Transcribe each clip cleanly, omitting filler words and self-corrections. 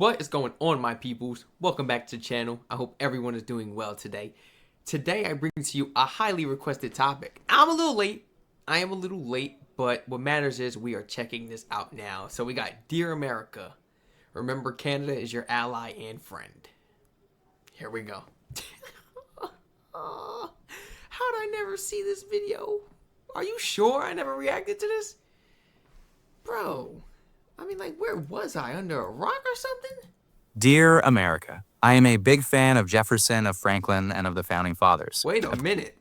What is going on, my peoples? Welcome back to the channel. I hope everyone is doing well today. Today I bring to you a highly requested topic. I am a little late, but what matters is we are checking this out now. So we got Dear America. Remember, Canada is your ally and friend. Here we go. How'd I never see this video? Are you sure I never reacted to this? Bro, I mean, like, where was I? Under a rock or something? Dear America, I am a big fan of Jefferson, of Franklin, and of the Founding Fathers. Wait a minute.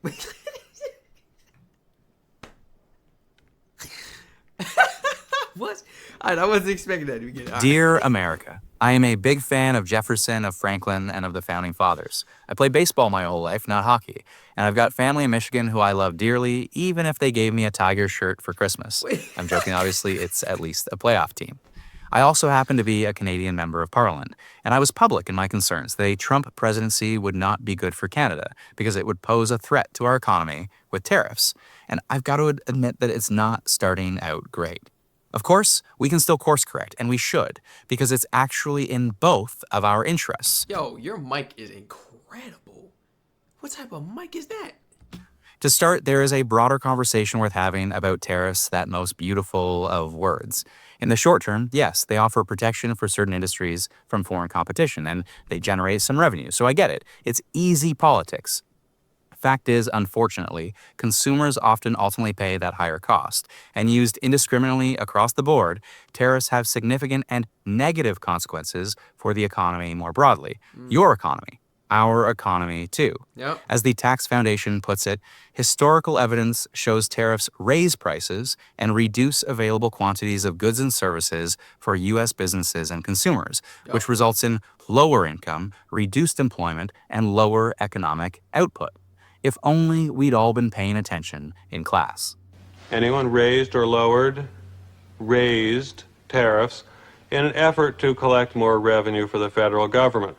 What? I wasn't expecting that to begin. Dear America, I am a big fan of Jefferson, of Franklin, and of the Founding Fathers. I played baseball my whole life, not hockey. And I've got family in Michigan who I love dearly, even if they gave me a Tiger shirt for Christmas. I'm joking, obviously, it's at least a playoff team. I also happen to be a Canadian member of Parliament, and I was public in my concerns that a Trump presidency would not be good for Canada because it would pose a threat to our economy with tariffs. And I've got to admit that it's not starting out great. Of course, we can still course correct, and we should, because it's actually in both of our interests. Yo, your mic is incredible. What type of mic is that? To start, there is a broader conversation worth having about tariffs, that most beautiful of words. In the short term, yes, they offer protection for certain industries from foreign competition, and they generate some revenue, so I get it. It's easy politics. Fact is, unfortunately, consumers often ultimately pay that higher cost, and used indiscriminately across the board, tariffs have significant and negative consequences for the economy more broadly. Your economy. Our economy, too. Yep. As the Tax Foundation puts it, historical evidence shows tariffs raise prices and reduce available quantities of goods and services for U.S. businesses and consumers, which results in lower income, reduced employment, and lower economic output. If only we'd all been paying attention in class. Anyone raised or raised tariffs in an effort to collect more revenue for the federal government.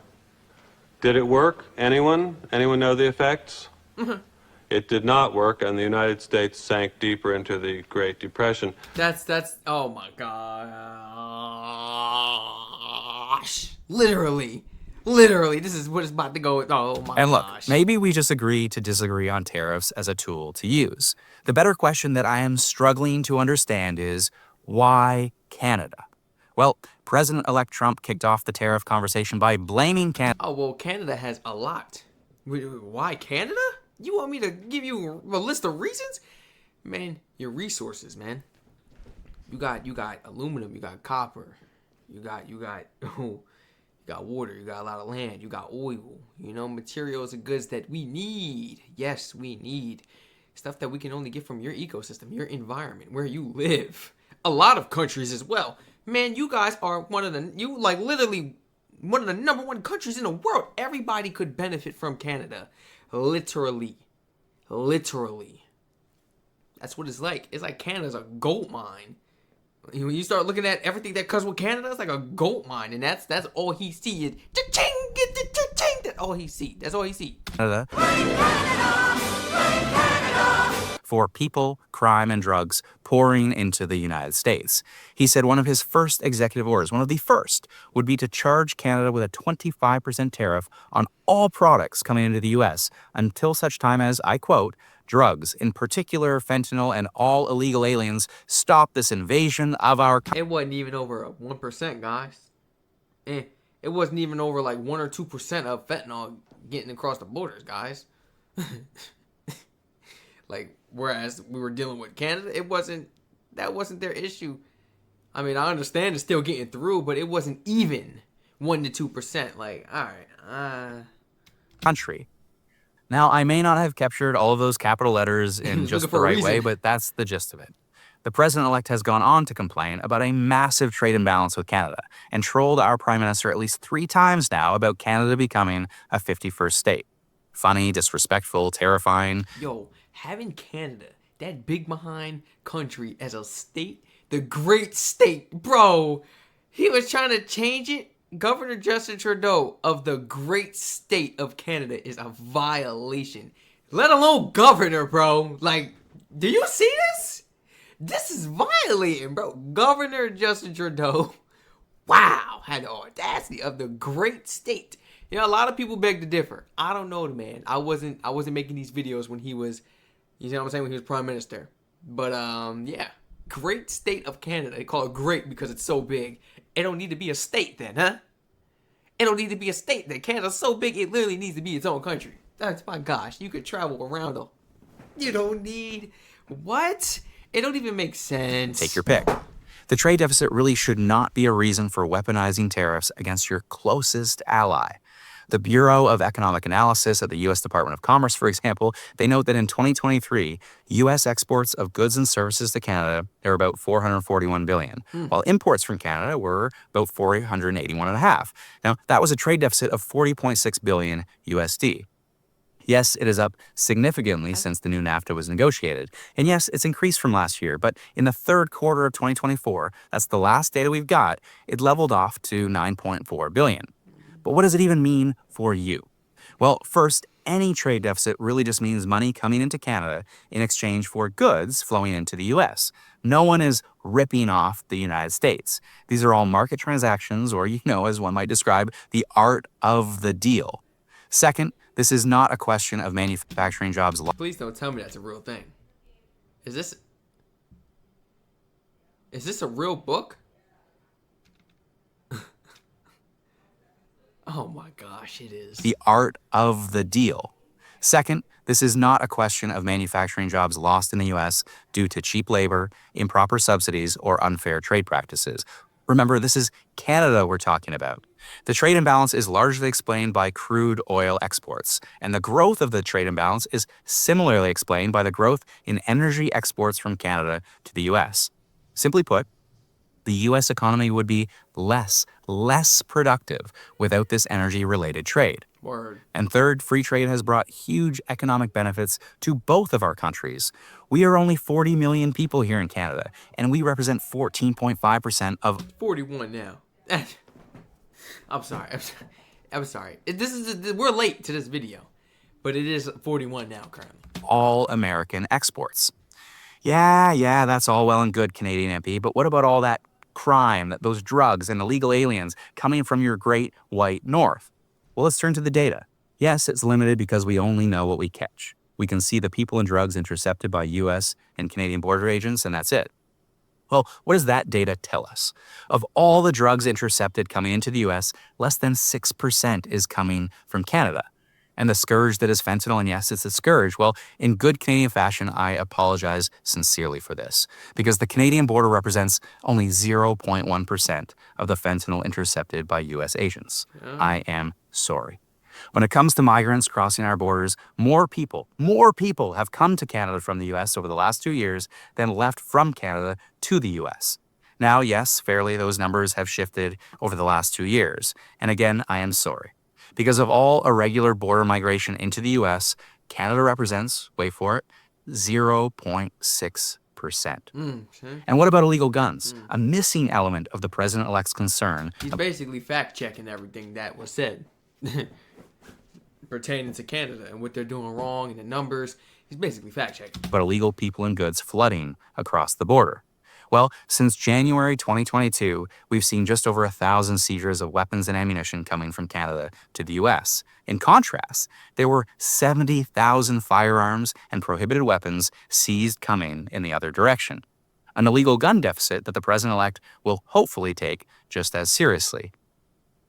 Did it work? Anyone? Anyone know the effects? It did not work, and the United States sank deeper into the Great Depression. Oh my gosh. Literally, this is what is about to go. Oh my gosh. And look, maybe we just agree to disagree on tariffs as a tool to use. The better question that I am struggling to understand is, why Canada? Well, President-elect Trump kicked off the tariff conversation by blaming Canada. Oh, well, Canada has a lot. Why Canada? You want me to give you a list of reasons? Man, your resources, man. You got aluminum, you got copper, you got water, you got a lot of land, you got oil, materials and goods that we need. Yes, we need stuff that we can only get from your ecosystem, your environment, where you live. A lot of countries as well. Man, you guys are literally one of the #1 countries in the world. Everybody could benefit from Canada. Literally. That's what it's like. It's like Canada's a gold mine. When you start looking at everything that comes with Canada, it's like a gold mine, and that's all he sees is cha-ching, cha-ching. That's all he sees. Canada. For people, crime, and drugs pouring into the United States. He said one of his first executive orders, one of the first, would be to charge Canada with a 25% tariff on all products coming into the U.S. until such time as, I quote, drugs, in particular fentanyl and all illegal aliens, stop this invasion of our country. It wasn't even over 1%, guys. It wasn't even over like 1 or 2% of fentanyl getting across the borders, guys. Like, whereas we were dealing with Canada, that wasn't their issue. I mean, I understand it's still getting through, but it wasn't even 1 to 2%. Like, all right, country. Now, I may not have captured all of those capital letters in just the right way, but that's the gist of it. The president-elect has gone on to complain about a massive trade imbalance with Canada and trolled our prime minister at least 3 times now about Canada becoming a 51st state. Funny, disrespectful, terrifying. Yo, having Canada, that big behind country, as a state, the great state, bro, he was trying to change it. Governor Justin Trudeau of the great state of Canada is a violation. Let alone governor, bro. Like, do you see this? This is violating, bro. Governor Justin Trudeau Wow, had the audacity of the great state. You know, a lot of people beg to differ. I don't know the man. I wasn't making these videos when he was, you know what I'm saying, when he was prime minister. But yeah, great state of Canada. They call it great because it's so big. It don't need to be a state then, huh? It don't need to be a state then. Canada's so big it literally needs to be its own country. That's my gosh. You could travel around them. You don't need what? It don't even make sense. Take your pick. The trade deficit really should not be a reason for weaponizing tariffs against your closest ally. The Bureau of Economic Analysis at the U.S. Department of Commerce, for example, they note that in 2023, U.S. exports of goods and services to Canada are about $441 billion, while imports from Canada were about $481.5. Now, that was a trade deficit of $40.6 billion USD. Yes, it is up significantly since the new NAFTA was negotiated. And yes, it's increased from last year, but in the third quarter of 2024, that's the last data we've got, it leveled off to $9.4 billion. But what does it even mean for you? Well, first, any trade deficit really just means money coming into Canada in exchange for goods flowing into the U.S. No one is ripping off the United States. These are all market transactions, or, as one might describe, the art of the deal. Second, this is not a question of manufacturing jobs. Please don't tell me that's a real thing. Is this a real book? Oh my gosh, it is. The art of the deal. Second, this is not a question of manufacturing jobs lost in the U.S. due to cheap labor, improper subsidies, or unfair trade practices. Remember, this is Canada we're talking about. The trade imbalance is largely explained by crude oil exports, and the growth of the trade imbalance is similarly explained by the growth in energy exports from Canada to the U.S. Simply put, the U.S. economy would be less productive without this energy-related trade. Word. And third, free trade has brought huge economic benefits to both of our countries. We are only 40 million people here in Canada, and we represent 14.5% of 41 now. I'm sorry. We're late to this video, but it is 41 now currently. all American exports. Yeah, that's all well and good, Canadian MP, but what about all that crime, those drugs and illegal aliens coming from your great white north? Well, let's turn to the data. Yes, it's limited because we only know what we catch. We can see the people and drugs intercepted by U.S. and Canadian border agents, and that's it. Well, what does that data tell us? Of all the drugs intercepted coming into the U.S., less than 6% is coming from Canada. And the scourge that is fentanyl, and yes, it's a scourge. Well, in good Canadian fashion, I apologize sincerely for this, because the Canadian border represents only 0.1% of the fentanyl intercepted by U.S. agents. I am sorry. When it comes to migrants crossing our borders, more people have come to Canada from the U.S. over the last 2 years than left from Canada to the U.S. Now, yes, fairly, those numbers have shifted over the last 2 years. And again, I am sorry. Because of all irregular border migration into the U.S., Canada represents, wait for it, 0.6%. And what about illegal guns? A missing element of the president-elect's concern. He's basically fact-checking everything that was said pertaining to Canada and what they're doing wrong and the numbers. He's basically fact-checking. But illegal people and goods flooding across the border. Well, since January 2022, we've seen just over 1,000 seizures of weapons and ammunition coming from Canada to the U.S. In contrast, there were 70,000 firearms and prohibited weapons seized coming in the other direction. An illegal gun deficit that the president-elect will hopefully take just as seriously.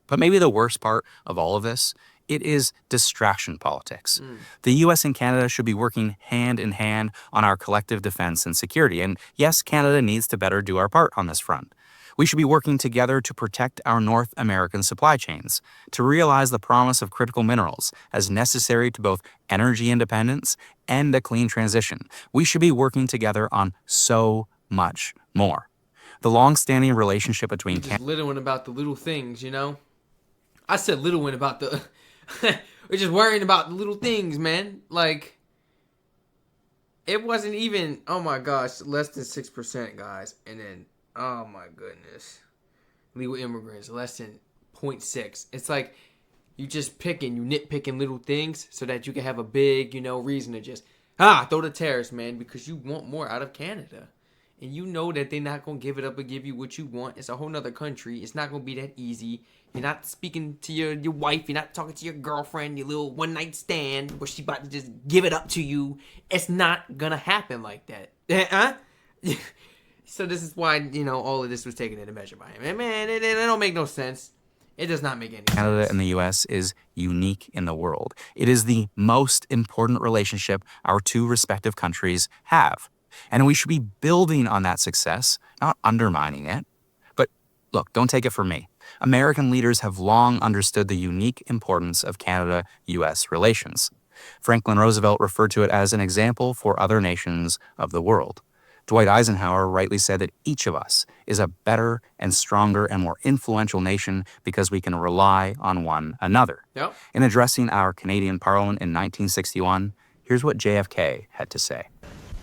But maybe the worst part of all of this, it is distraction politics. The U.S. and Canada should be working hand in hand on our collective defense and security. And yes, Canada needs to better do our part on this front. We should be working together to protect our North American supply chains, to realize the promise of critical minerals as necessary to both energy independence and a clean transition. We should be working together on so much more. The long-standing relationship between Just little one about the little things, you know? I said little one about the... We're just worrying about the little things, man. Like, it wasn't even, oh my gosh, less than 6%, guys. And then, oh my goodness, legal immigrants, less than 0.6. It's like you nitpicking little things so that you can have a big, reason to just, throw the tariffs, man, because you want more out of Canada. and you know that they're not going to give it up and give you what you want. It's a whole nother country. It's not going to be that easy. You're not speaking to your wife. You're not talking to your girlfriend, your little one-night stand where she's about to just give it up to you. It's not going to happen like that. Huh? So this is why, all of this was taken into measure by him. And man, it don't make no sense. It does not make any sense. Canada and the U.S. is unique in the world. It is the most important relationship our two respective countries have. And we should be building on that success, not undermining it. But look, don't take it from me. American leaders have long understood the unique importance of Canada-U.S. relations. Franklin Roosevelt referred to it as an example for other nations of the world. Dwight Eisenhower rightly said that each of us is a better and stronger and more influential nation because we can rely on one another. Yep. In addressing our Canadian Parliament in 1961, here's what JFK had to say.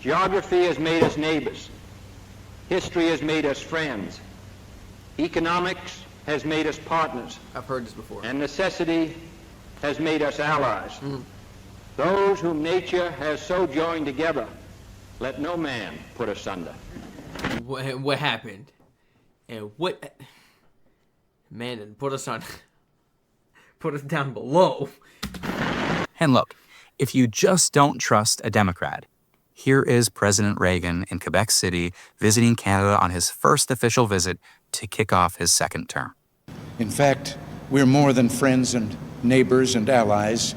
Geography has made us neighbors. History has made us friends. Economics has made us partners. I've heard this before. And necessity has made us allies. Those whom nature has so joined together, let no man put asunder. What happened? And what man didn't put us on put us down below. And look, if you just don't trust a Democrat, here is President Reagan in Quebec City visiting Canada on his first official visit to kick off his second term. In fact, we're more than friends and neighbors and allies.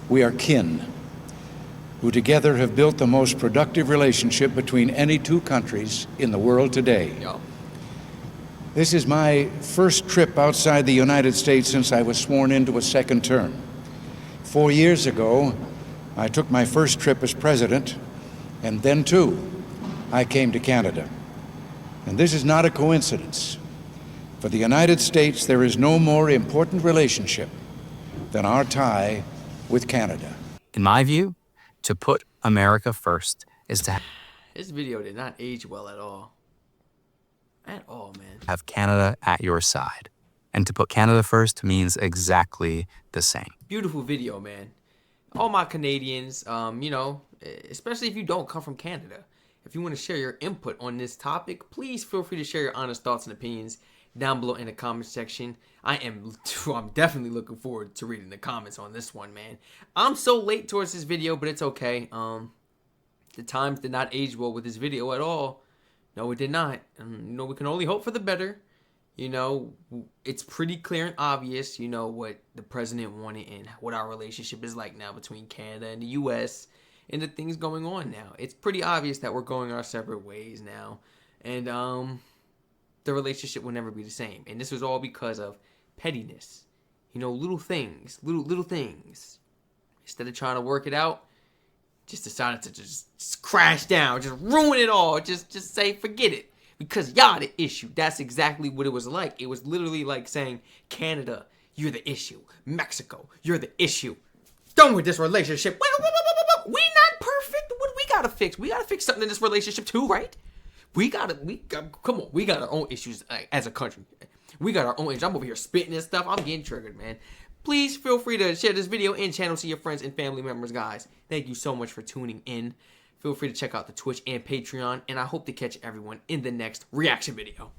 We are kin, who together have built the most productive relationship between any two countries in the world today. Yo. This is my first trip outside the United States since I was sworn into a second term. 4 years ago, I took my first trip as president, and then too, I came to Canada. And this is not a coincidence. For the United States, there is no more important relationship than our tie with Canada. In my view, to put America first is to This video did not age well at all. At all, man. have Canada at your side. And to put Canada first means exactly the same. Beautiful video, man. All my Canadians, especially if you don't come from Canada, if you want to share your input on this topic, please feel free to share your honest thoughts and opinions down below in the comment section. I'm definitely looking forward to reading the comments on this one, man. I'm so late towards this video, but it's okay. The times did not age well with this video at all. No, it did not. We can only hope for the better. It's pretty clear and obvious, what the president wanted and what our relationship is like now between Canada and the U.S. and the things going on now. It's pretty obvious that we're going our separate ways now. And, the relationship will never be the same. And this was all because of pettiness. Little things. Little things. Instead of trying to work it out, just decided to just crash down. Just ruin it all. Just say, forget it. Because y'all the issue. That's exactly what it was like. It was literally like saying, Canada, you're the issue. Mexico, you're the issue. Done with this relationship. We not perfect. What we gotta fix? We gotta fix something in this relationship too, right? Come on. We got our own issues as a country. We got our own issues. I'm over here spitting and stuff. I'm getting triggered, man. Please feel free to share this video and channel to your friends and family members, guys. Thank you so much for tuning in. Feel free to check out the Twitch and Patreon. And I hope to catch everyone in the next reaction video.